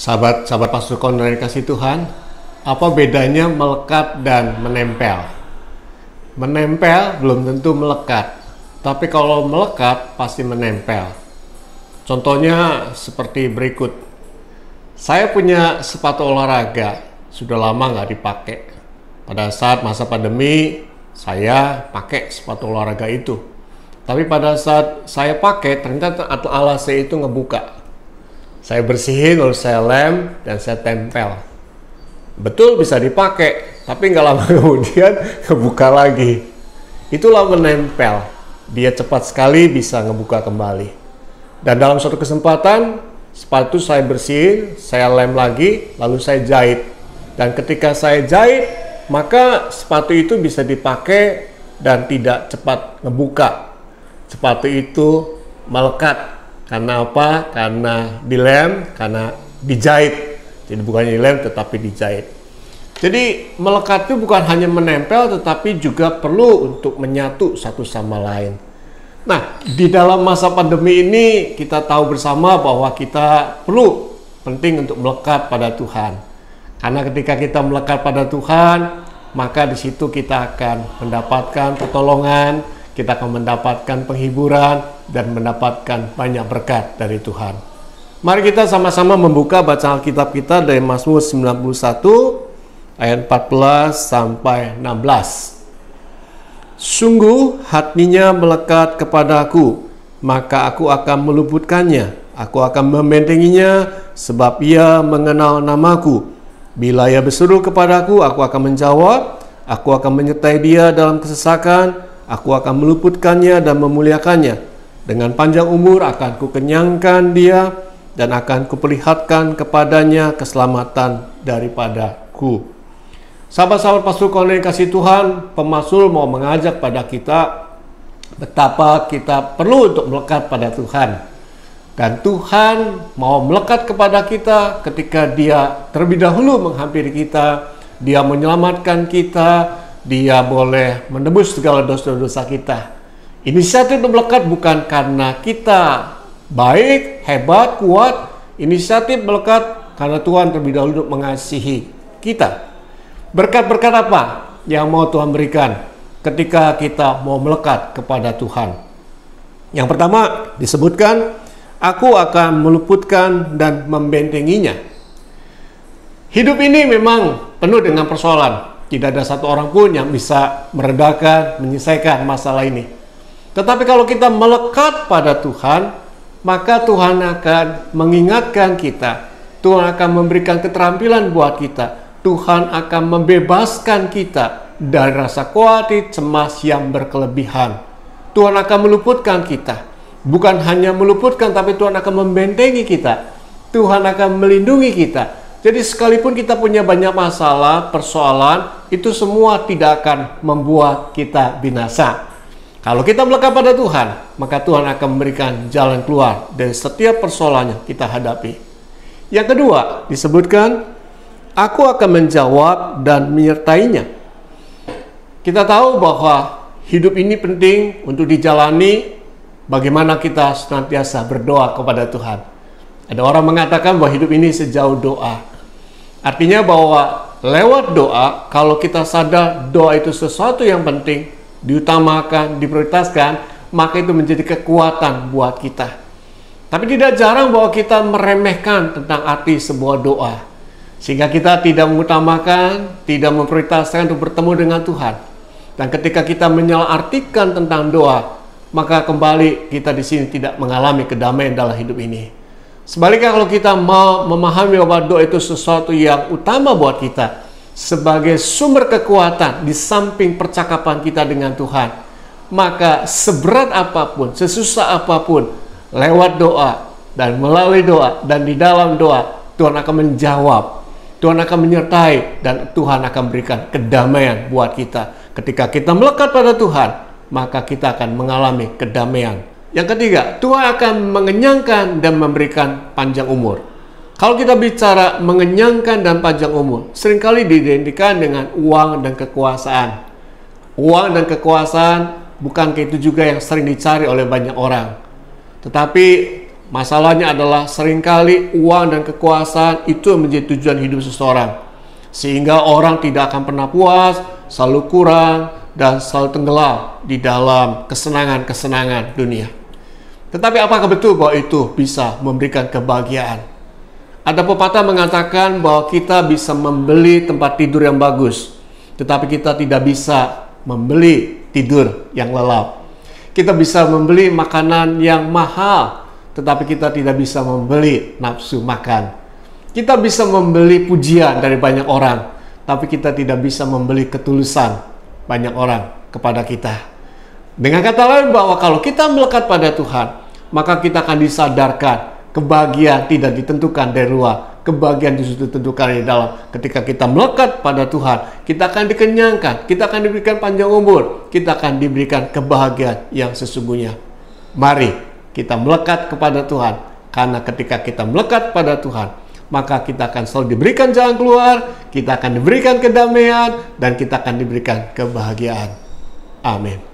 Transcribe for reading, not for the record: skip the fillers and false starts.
Sahabat-sahabat Pastor Konrad kasih Tuhan, apa bedanya melekat dan menempel? Menempel belum tentu melekat, tapi kalau melekat pasti menempel. Contohnya seperti berikut. Saya punya sepatu olahraga, sudah lama nggak dipakai. Pada saat masa pandemi, saya pakai sepatu olahraga itu. Tapi pada saat saya pakai, ternyata alas saya itu ngebuka. Saya bersihin, lalu saya lem, dan saya tempel. Betul bisa dipakai, tapi nggak lama kemudian ngebuka lagi. Itulah menempel. Dia cepat sekali bisa ngebuka kembali. Dan dalam suatu kesempatan, sepatu saya bersihin, saya lem lagi, lalu saya jahit. Dan ketika saya jahit, maka sepatu itu bisa dipakai dan tidak cepat ngebuka. Sepatu itu melekat. Karena apa? Karena dilem, karena dijahit. Jadi bukan dilem tetapi dijahit. Jadi melekat itu bukan hanya menempel tetapi juga perlu untuk menyatu satu sama lain. Nah, di dalam masa pandemi ini kita tahu bersama bahwa kita perlu penting untuk melekat pada Tuhan. Karena ketika kita melekat pada Tuhan, maka di situ kita akan mendapatkan pertolongan, kita akan mendapatkan penghiburan dan mendapatkan banyak berkat dari Tuhan. Mari kita sama-sama membuka bacaan Alkitab kita dari Mazmur 91 ayat 14 sampai 16. Sungguh hatinya melekat kepadaku, maka aku akan meluputkannya. Aku akan membentenginya sebab ia mengenal namaku. Bila ia berseru kepadaku, aku akan menjawab. Aku akan menyertai dia dalam kesesakan. Aku akan meluputkannya dan memuliakannya. Dengan panjang umur akan kukenyangkan dia dan akan kuperlihatkan kepadanya keselamatan daripadaku. Sahabat-sahabat Pastor Konrad kasih Tuhan, pemazmur mau mengajak pada kita betapa kita perlu untuk melekat pada Tuhan. Dan Tuhan mau melekat kepada kita ketika Dia terlebih dahulu menghampiri kita, Dia menyelamatkan kita, Dia boleh menebus segala dosa-dosa kita. Inisiatif untuk melekat bukan karena kita baik, hebat, kuat. Inisiatif melekat karena Tuhan terlebih dahulu untuk mengasihi kita. Berkat-berkat apa yang mau Tuhan berikan ketika kita mau melekat kepada Tuhan? Yang pertama disebutkan, aku akan meluputkan dan membentenginya. Hidup ini memang penuh dengan persoalan. Tidak ada satu orang pun yang bisa meredakan, menyelesaikan masalah ini. Tetapi kalau kita melekat pada Tuhan, maka Tuhan akan mengingatkan kita. Tuhan akan memberikan keterampilan buat kita. Tuhan akan membebaskan kita dari rasa khawatir, cemas yang berkelebihan. Tuhan akan meluputkan kita. Bukan hanya meluputkan, tapi Tuhan akan membentengi kita. Tuhan akan melindungi kita. Jadi sekalipun kita punya banyak masalah, persoalan, itu semua tidak akan membuat kita binasa. Kalau kita melekat pada Tuhan, maka Tuhan akan memberikan jalan keluar dari setiap persoalan yang kita hadapi. Yang kedua, disebutkan, aku akan menjawab dan menyertainya. Kita tahu bahwa hidup ini penting untuk dijalani, bagaimana kita senantiasa berdoa kepada Tuhan. Ada orang mengatakan bahwa hidup ini sejauh doa. Artinya bahwa lewat doa, kalau kita sadar doa itu sesuatu yang penting, diutamakan, diprioritaskan, maka itu menjadi kekuatan buat kita. Tapi tidak jarang bahwa kita meremehkan tentang arti sebuah doa. Sehingga kita tidak mengutamakan, tidak memprioritaskan untuk bertemu dengan Tuhan. Dan ketika kita menyalahartikan tentang doa, maka kembali kita di sini tidak mengalami kedamaian dalam hidup ini. Sebaliknya kalau kita mau memahami bahwa doa itu sesuatu yang utama buat kita sebagai sumber kekuatan di samping percakapan kita dengan Tuhan, maka seberat apapun, sesusah apapun, lewat doa dan melalui doa dan di dalam doa, Tuhan akan menjawab, Tuhan akan menyertai, dan Tuhan akan berikan kedamaian buat kita. Ketika kita melekat pada Tuhan, maka kita akan mengalami kedamaian. Yang ketiga, Tuhan akan mengenyangkan dan memberikan panjang umur. Kalau kita bicara mengenyangkan dan panjang umur, seringkali diidentikan dengan uang dan kekuasaan. Uang dan kekuasaan bukankah itu juga yang sering dicari oleh banyak orang? Tetapi Masalahnya adalah seringkali uang dan kekuasaan itu menjadi tujuan hidup seseorang. Sehingga orang tidak akan pernah puas, selalu kurang, dan selalu tenggelam di dalam kesenangan-kesenangan dunia. Tetapi apakah betul bahwa itu bisa memberikan kebahagiaan? Ada pepatah mengatakan bahwa kita bisa membeli tempat tidur yang bagus, tetapi kita tidak bisa membeli tidur yang lelap. Kita bisa membeli makanan yang mahal, tetapi kita tidak bisa membeli nafsu makan. Kita bisa membeli pujian dari banyak orang, tapi kita tidak bisa membeli ketulusan banyak orang kepada kita. Dengan kata lain bahwa kalau kita melekat pada Tuhan, maka kita akan disadarkan kebahagiaan tidak ditentukan dari luar. Kebahagiaan justru ditentukan di dalam. Ketika kita melekat pada Tuhan, kita akan dikenyangkan, kita akan diberikan panjang umur, kita akan diberikan kebahagiaan yang sesungguhnya. Mari kita melekat kepada Tuhan, karena ketika kita melekat pada Tuhan, maka kita akan selalu diberikan jalan keluar, kita akan diberikan kedamaian, dan kita akan diberikan kebahagiaan. Amin.